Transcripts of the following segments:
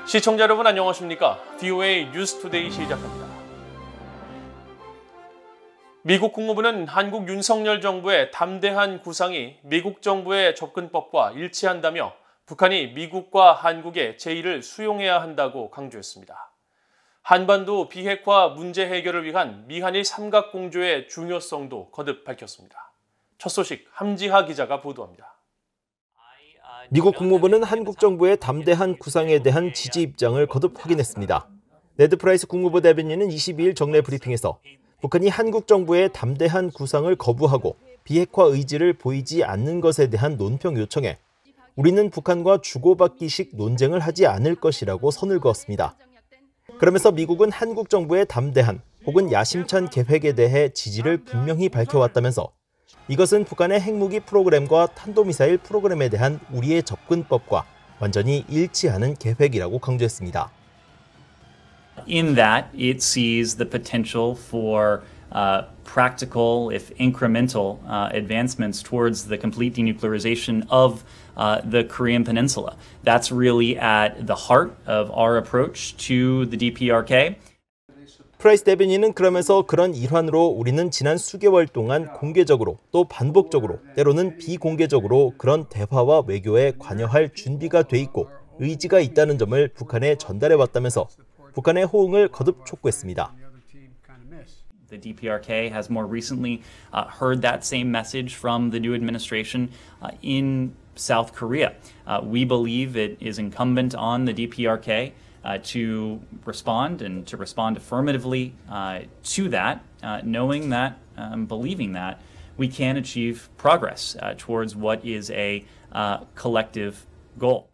시청자 여러분 안녕하십니까? VOA 뉴스투데이 시작합니다. 미국 국무부는 한국 윤석열 정부의 담대한 구상이 미국 정부의 접근법과 일치한다며 북한이 미국과 한국의 제의를 수용해야 한다고 강조했습니다. 한반도 비핵화 문제 해결을 위한 미한일 삼각공조의 중요성도 거듭 밝혔습니다. 첫 소식 함지하 기자가 보도합니다. 미국 국무부는 한국 정부의 담대한 구상에 대한 지지 입장을 거듭 확인했습니다. 네드 프라이스 국무부 대변인은 22일 정례 브리핑에서 북한이 한국 정부의 담대한 구상을 거부하고 비핵화 의지를 보이지 않는 것에 대한 논평 요청에 우리는 북한과 주고받기식 논쟁을 하지 않을 것이라고 선을 그었습니다. 그러면서 미국은 한국 정부의 담대한 혹은 야심찬 계획에 대해 지지를 분명히 밝혀왔다면서 이것은 북한의 핵무기 프로그램과 탄도미사일 프로그램에 대한 우리의 접근법과 완전히 일치하는 계획이라고 강조했습니다. In that, it sees the potential for practical, if incremental, advancements towards the complete denuclearization of the Korean Peninsula. That's really at the heart of our approach to the DPRK. 프라이스 대변인은 그러면서 그런 일환으로 우리는 지난 수개월 동안 공개적으로 또 반복적으로 때로는 비공개적으로 그런 대화와 외교에 관여할 준비가 돼 있고 의지가 있다는 점을 북한에 전달해왔다면서 북한의 호응을 거듭 촉구했습니다. The DPRK has more recently heard that same message from the new administration in South Korea. We believe it is incumbent on the DPRK to respond and to respond affirmatively to that, knowing that, believing that we can achieve progress towards what is a collective goal.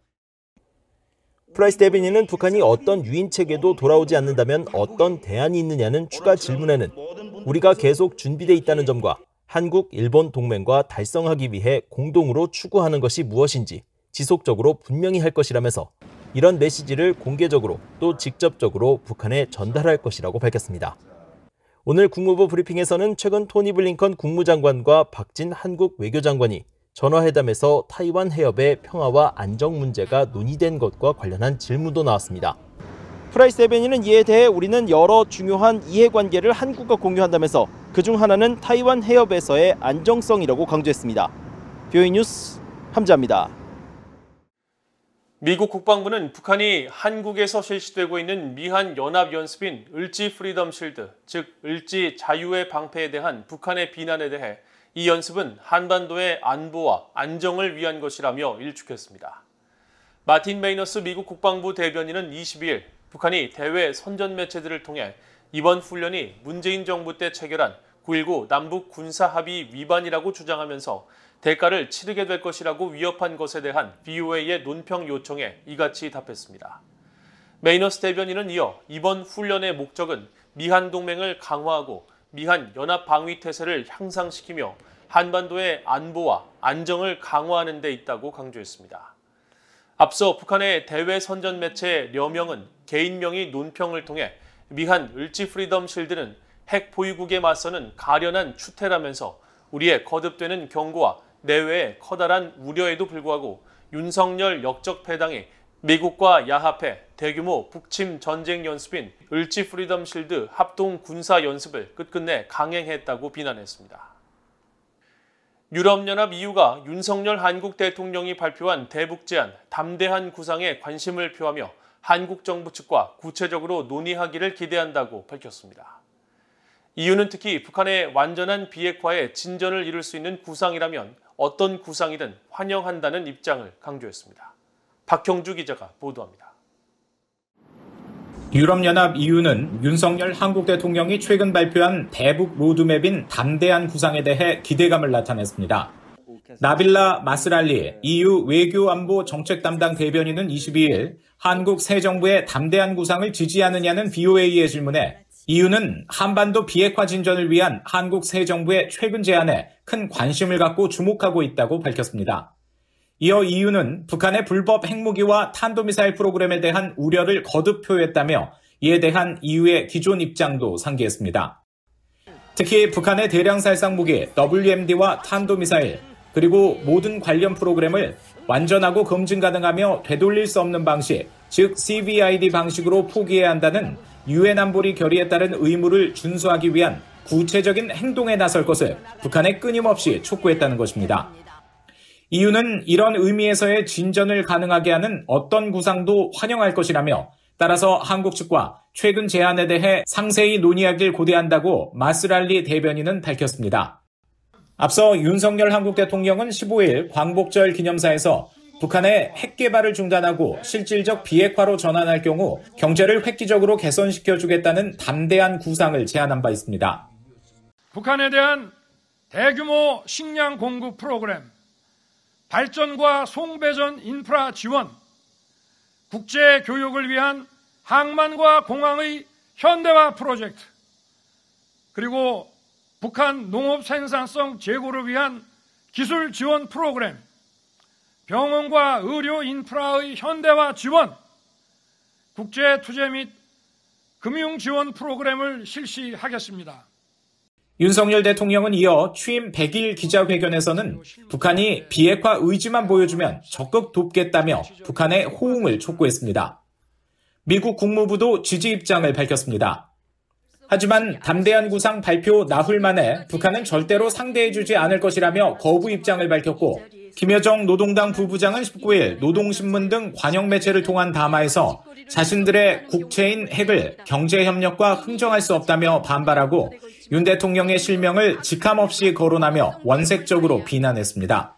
프라이스 대변인은 북한이 어떤 유인 체계도 돌아오지 않는다면 어떤 대안이 있느냐는 추가 질문에는 우리가 계속 준비돼 있다는 점과 한국, 일본 동맹과 달성하기 위해 공동으로 추구하는 것이 무엇인지 지속적으로 분명히 할 것이라면서 이런 메시지를 공개적으로 또 직접적으로 북한에 전달할 것이라고 밝혔습니다. 오늘 국무부 브리핑에서는 최근 토니 블링컨 국무장관과 박진 한국 외교장관이 전화회담에서 타이완 해협의 평화와 안정 문제가 논의된 것과 관련한 질문도 나왔습니다. 프라이스 대변인은 이에 대해 우리는 여러 중요한 이해관계를 한국과 공유한다면서 그중 하나는 타이완 해협에서의 안정성이라고 강조했습니다. VOA 뉴스 함지하입니다. 미국 국방부는 북한이 한국에서 실시되고 있는 미한 연합연습인 을지 프리덤 실드, 즉 을지 자유의 방패에 대한 북한의 비난에 대해 이 연습은 한반도의 안보와 안정을 위한 것이라며 일축했습니다. 마틴 메이너스 미국 국방부 대변인은 22일 북한이 대외 선전 매체들을 통해 이번 훈련이 문재인 정부 때 체결한 9.19 남북 군사합의 위반이라고 주장하면서 대가를 치르게 될 것이라고 위협한 것에 대한 VOA의 논평 요청에 이같이 답했습니다. 메이너스 대변인은 이어 이번 훈련의 목적은 미한 동맹을 강화하고 미한 연합 방위 태세를 향상시키며 한반도의 안보와 안정을 강화하는 데 있다고 강조했습니다. 앞서 북한의 대외 선전 매체 려명은 개인명의 논평을 통해 미한 을지 프리덤 실드는 핵 보유국에 맞서는 가련한 추태라면서 우리의 거듭되는 경고와 내외의 커다란 우려에도 불구하고 윤석열 역적 패당이 미국과 야합해 대규모 북침 전쟁 연습인 을지 프리덤 실드 합동 군사 연습을 끝끝내 강행했다고 비난했습니다. 유럽연합 EU가 윤석열 한국 대통령이 발표한 대북 제안 담대한 구상에 관심을 표하며 한국 정부 측과 구체적으로 논의하기를 기대한다고 밝혔습니다. EU는 특히 북한의 완전한 비핵화에 진전을 이룰 수 있는 구상이라면 어떤 구상이든 환영한다는 입장을 강조했습니다. 박형주 기자가 보도합니다. 유럽연합 EU는 윤석열 한국 대통령이 최근 발표한 대북 로드맵인 담대한 구상에 대해 기대감을 나타냈습니다. 나빌라 마스랄리 EU 외교안보 정책 담당 대변인은 22일 한국 새 정부의 담대한 구상을 지지하느냐는 VOA의 질문에 EU는 한반도 비핵화 진전을 위한 한국 새 정부의 최근 제안에 큰 관심을 갖고 주목하고 있다고 밝혔습니다. 이어 EU는 북한의 불법 핵무기와 탄도미사일 프로그램에 대한 우려를 거듭 표했다며 이에 대한 EU의 기존 입장도 상기했습니다. 특히 북한의 대량 살상 무기 WMD와 탄도미사일 그리고 모든 관련 프로그램을 완전하고 검증 가능하며 되돌릴 수 없는 방식, 즉 CVID 방식으로 포기해야 한다는 유엔 안보리 결의에 따른 의무를 준수하기 위한 구체적인 행동에 나설 것을 북한에 끊임없이 촉구했다는 것입니다. 이유는 이런 의미에서의 진전을 가능하게 하는 어떤 구상도 환영할 것이라며 따라서 한국 측과 최근 제안에 대해 상세히 논의하길 고대한다고 마스랄리 대변인은 밝혔습니다. 앞서 윤석열 한국 대통령은 15일 광복절 기념사에서 북한의 핵 개발을 중단하고 실질적 비핵화로 전환할 경우 경제를 획기적으로 개선시켜주겠다는 담대한 구상을 제안한 바 있습니다. 북한에 대한 대규모 식량 공급 프로그램, 발전과 송배전 인프라 지원, 국제 교육을 위한 항만과 공항의 현대화 프로젝트, 그리고 북한 농업 생산성 제고를 위한 기술 지원 프로그램, 병원과 의료 인프라의 현대화 지원, 국제 투자 및 금융 지원 프로그램을 실시하겠습니다. 윤석열 대통령은 이어 취임 100일 기자회견에서는 북한이 비핵화 의지만 보여주면 적극 돕겠다며 북한의 호응을 촉구했습니다. 미국 국무부도 지지 입장을 밝혔습니다. 하지만 담대한 구상 발표 나흘 만에 북한은 절대로 상대해주지 않을 것이라며 거부 입장을 밝혔고 김여정 노동당 부부장은 19일 노동신문 등 관영 매체를 통한 담화에서 자신들의 국채인 핵을 경제협력과 흥정할 수 없다며 반발하고 윤 대통령의 실명을 직함없이 거론하며 원색적으로 비난했습니다.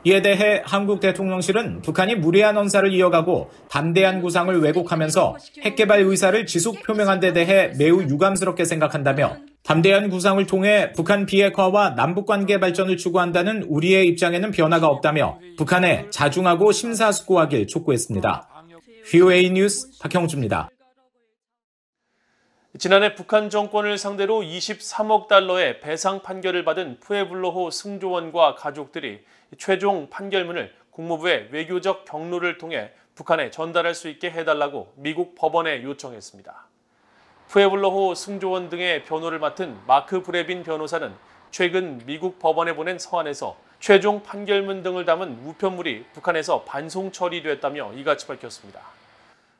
이에 대해 한국 대통령실은 북한이 무례한 언사를 이어가고 담대한 구상을 왜곡하면서 핵개발 의사를 지속 표명한 데 대해 매우 유감스럽게 생각한다며 담대한 구상을 통해 북한 비핵화와 남북관계 발전을 추구한다는 우리의 입장에는 변화가 없다며 북한에 자중하고 심사숙고하길 촉구했습니다. VOA 뉴스 박형주입니다. 지난해 북한 정권을 상대로 23억 달러의 배상 판결을 받은 푸에블로호 승조원과 가족들이 최종 판결문을 국무부의 외교적 경로를 통해 북한에 전달할 수 있게 해달라고 미국 법원에 요청했습니다. 푸에블로호 승조원 등의 변호를 맡은 마크 브레빈 변호사는 최근 미국 법원에 보낸 서한에서 최종 판결문 등을 담은 우편물이 북한에서 반송 처리됐다며 이같이 밝혔습니다.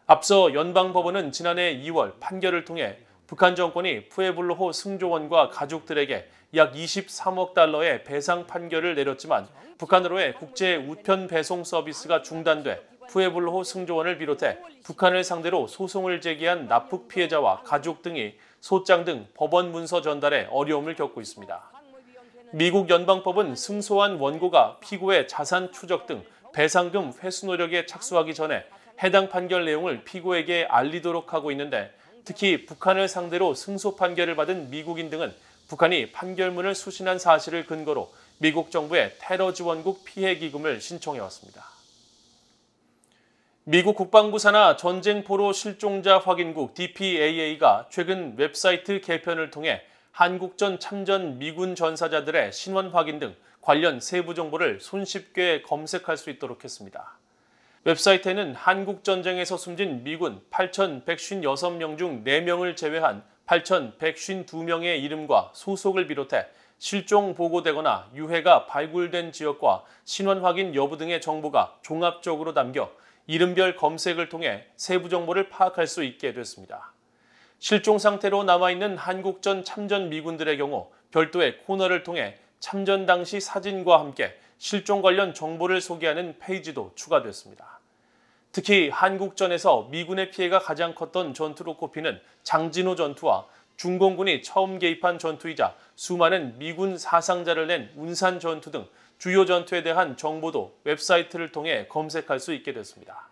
앞서 연방법원은 지난해 2월 판결을 통해 북한 정권이 푸에블로호 승조원과 가족들에게 약 23억 달러의 배상 판결을 내렸지만 북한으로의 국제 우편 배송 서비스가 중단돼 푸에블로호 승조원을 비롯해 북한을 상대로 소송을 제기한 납북 피해자와 가족 등이 소장 등 법원 문서 전달에 어려움을 겪고 있습니다. 미국 연방법은 승소한 원고가 피고의 자산 추적 등 배상금 회수 노력에 착수하기 전에 해당 판결 내용을 피고에게 알리도록 하고 있는데 특히 북한을 상대로 승소 판결을 받은 미국인 등은 북한이 판결문을 수신한 사실을 근거로 미국 정부의 테러 지원국 피해 기금을 신청해왔습니다. 미국 국방부 산하 전쟁포로 실종자 확인국 DPAA가 최근 웹사이트 개편을 통해 한국전 참전 미군 전사자들의 신원 확인 등 관련 세부 정보를 손쉽게 검색할 수 있도록 했습니다. 웹사이트에는 한국전쟁에서 숨진 미군 8,156명 중 4명을 제외한 8,152명의 이름과 소속을 비롯해 실종 보고되거나 유해가 발굴된 지역과 신원 확인 여부 등의 정보가 종합적으로 담겨 이름별 검색을 통해 세부 정보를 파악할 수 있게 됐습니다. 실종 상태로 남아있는 한국전 참전 미군들의 경우 별도의 코너를 통해 참전 당시 사진과 함께 실종 관련 정보를 소개하는 페이지도 추가됐습니다. 특히 한국전에서 미군의 피해가 가장 컸던 전투로 꼽히는 장진호 전투와 중공군이 처음 개입한 전투이자 수많은 미군 사상자를 낸 운산 전투 등 주요 전투에 대한 정보도 웹사이트를 통해 검색할 수 있게 됐습니다.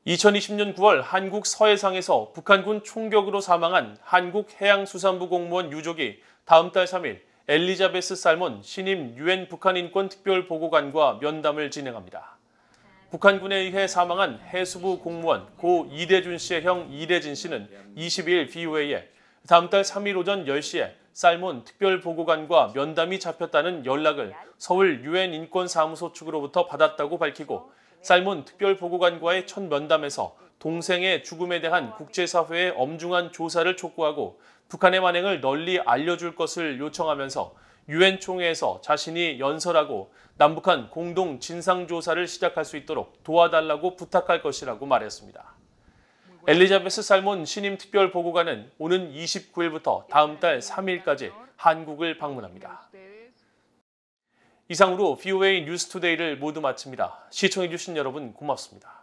2020년 9월 한국 서해상에서 북한군 총격으로 사망한 한국해양수산부 공무원 유족이 다음 달 3일 엘리자베스 살몬 신임 유엔 북한인권특별보고관과 면담을 진행합니다. 북한군에 의해 사망한 해수부 공무원 고 이대준 씨의 형 이대진 씨는 22일 VOA에 다음 달 3일 오전 10시에 살몬 특별보고관과 면담이 잡혔다는 연락을 서울 유엔 인권사무소 측으로부터 받았다고 밝히고 살몬 특별보고관과의 첫 면담에서 동생의 죽음에 대한 국제사회의 엄중한 조사를 촉구하고 북한의 만행을 널리 알려줄 것을 요청하면서 유엔 총회에서 자신이 연설하고 남북한 공동 진상조사를 시작할 수 있도록 도와달라고 부탁할 것이라고 말했습니다. 엘리자베스 살몬 신임 특별보고관은 오는 29일부터 다음 달 3일까지 한국을 방문합니다. 이상으로 VOA 뉴스투데이를 모두 마칩니다. 시청해주신 여러분 고맙습니다.